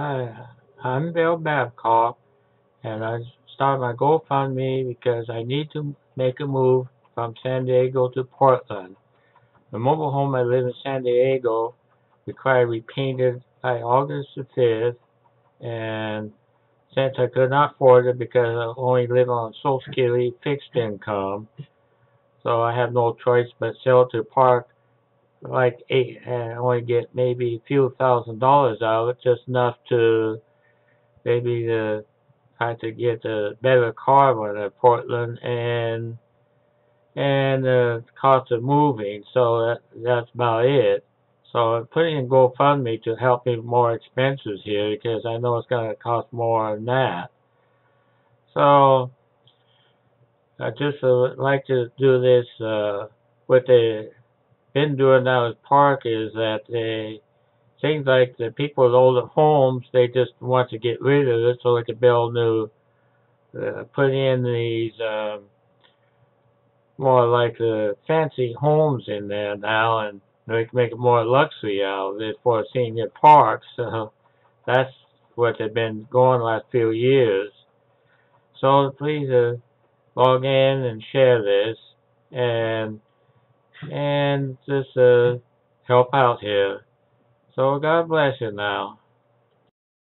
Hi, I'm Bill Babcock, and I started my GoFundMe because I need to make a move from San Diego to Portland. The mobile home I live in San Diego required to be painted by August the 5th, and since I could not afford it because I only live on Social Security fixed income, so I have no choice but sell to park like eight and only get maybe a few $1,000s out of it, just enough to maybe to try to get a better car when in Portland and the cost of moving. So that's about it. So I'm putting in GoFundMe to help me with more expenses here because I know it's going to cost more than that. So I just like to do this. What they've been doing now at Park is that they seems like the people with older homes they just want to get rid of it so they can build new, put in these more like fancy homes in there now, and they can make it more luxury out of it for senior parks. So that's what they've been going the last few years. So please log in and share this and just help out here. So God bless you now.